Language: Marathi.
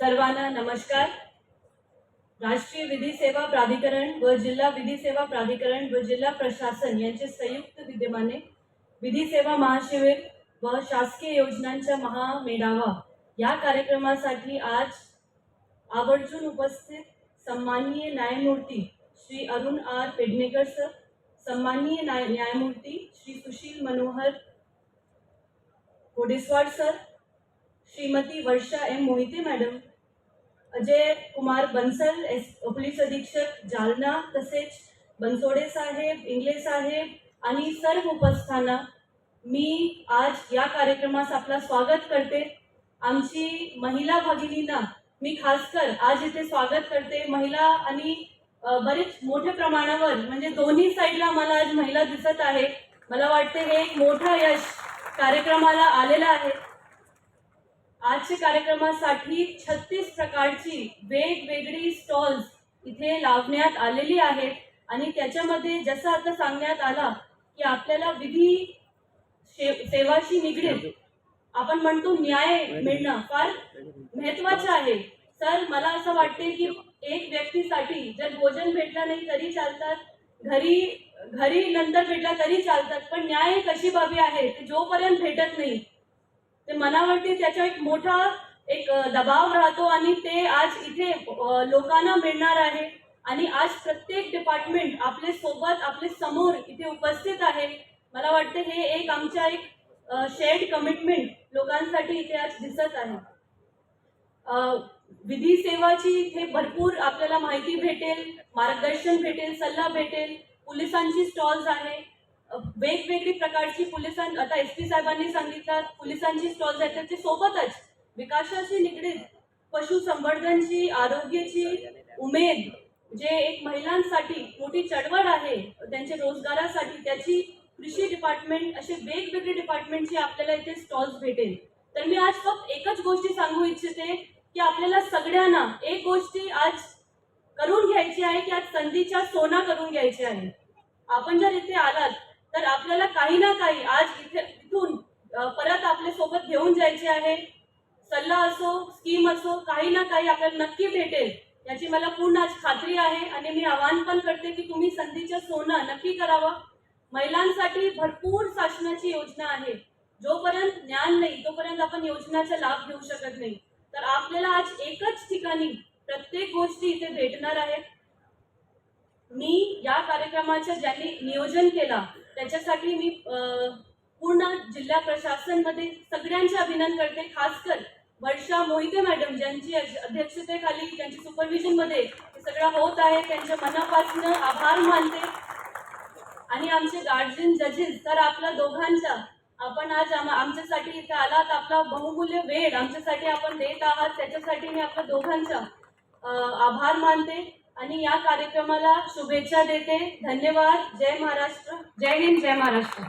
सर्वांना नमस्कार। राष्ट्रीय विधी सेवा प्राधिकरण व जिल्हा विधी सेवा प्राधिकरण व जिल्हा प्रशासन यांचे संयुक्त विद्यमाने विधी सेवा महाशिबिर व शासकीय योजनांचा महामेळावा या कार्यक्रमासाठी आज आवर्जून उपस्थित सन्माननीय न्यायमूर्ती श्री अरुण आर पेडणेकर सर, सन्माननीय न्यायमूर्ती Shri Sushil Manohar Kodeswad sir, Shrimati Varsha M Mohite madam, Ajay Kumar Bansal police अधीक्षक जालना, तसेच बनसोडे साहेब, इंगले साहेब आणि सर्व उपस्थाना मी आज या कार्यक्रमास आपला स्वागत करते। आमची महिला भगिनींना मी खासकर आज इथे स्वागत करते। महिला आणि बरेच मोठ्या प्रमाणावर म्हणजे दोन्ही साईडला मला आज महिला दिसत आहे। मला वाटते हे एक मोठं यश कार्यक्रमाला आलेलं आहे। आजच्या कार्यक्रमासाठी 36 प्रकारची वेगवेगळी स्टॉल्स इथे लावण्यात आलेली आहेत आणि त्याच्यामध्ये जसं आता सांगण्यात आला की आपल्याला विधी सेवाशी निगडीत आपण म्हणतो न्याय मिळणं फार महत्त्वाचं आहे। सर, मला असं वाटते की एक व्यक्तीसाठी जर भोजन भेटलं नाही तरी चालतात, घरी नंतर भेटला तरी चालतात, पण न्याय कशी बाबी आहे ते जोपर्यंत भेटत नाही ते मनावरती त्याचा एक मोठा दबाव राहतो आणि ते आज इथे लोकांना मिळणार आहे। आणि आज प्रत्येक डिपार्टमेंट आपले सोबत आपले समोर इथे उपस्थित आहे। मला वाटते हे एक आमच्या शेअर्ड कमिटमेंट लोकांसाठी इथे आज दिसत आहे। विधी सेवाची इथे भरपूर आपल्याला माहिती भेटेल, मार्गदर्शन भेटेल, सल्ला भेटेल। पोलिसांची स्टॉल्स आहे, वेगवेगळी प्रकारची पोलिसांची, आता SP साहेबांनी सांगितलं पोलिसांची स्टॉल्स आहेत, त्याच्या सोबतच विकासाशी निगडीत पशुसंवर्धनची, आरोग्याची उमेद जे एक महिलांसाठी मोठी चळवळ आहे त्यांच्या रोजगारासाठी, त्याची कृषी डिपार्टमेंट, असे वेगवेगळे डिपार्टमेंटची आपल्याला इथे स्टॉल्स भेटेल। तर मी आज फक्त एकच गोष्टी सांगू इच्छिते की आपल्याला सगळ्यांना एक गोष्टी आज करून घ्यायची आहे की आज संधीच्या सोना करून घ्यायची आहे। आपण जर इथे आलात तर आपल्याला काही ना काही आज इथून परत आपल्या सोबत घेऊन जायचे आहे। सल्ला असो, स्कीम असो, काही ना काही आपल्याला नक्की भेटेल याची मला पूर्ण आज खात्री आहे। आणि मी आवाहन पण करते की तुम्ही संधीच्या सोना नक्की करावा। महिलांसाठी भरपूर शासनाची योजना आहे, जोपर्यंत ज्ञान नाही तोपर्यंत आपण योजनाचा लाभ घेऊ शकत नाही। तर आपल्याला आज एकच ठिकाणी प्रत्येक गोष्टी इथे भेटणार आहेत। मी या कार्यक्रमाचं ज्यांनी नियोजन केला त्याच्यासाठी मी पूर्ण जिल्हा प्रशासनमध्ये सगळ्यांचे अभिनंदन करते। खासकर वर्षा मोहिते मॅडम ज्यांची अध्यक्षतेखाली, त्यांच्या सुपरविजनमध्ये हे सगळं होत आहे, त्यांच्या मनापासून आभार मानते। आणि आमचे गार्जियन जजेस तर आपल्या दोघांचा आपण आज आमच्यासाठी इथे आलात, आपला बहुमूल्य वेळ आमच्यासाठी आपण देत आहात, त्याच्यासाठी मी आपल्या दोघांचा आभार मानते आणि या कार्यक्रमाला शुभेच्छा देते। धन्यवाद। जय महाराष्ट्र, जय हिंद, जय महाराष्ट्र।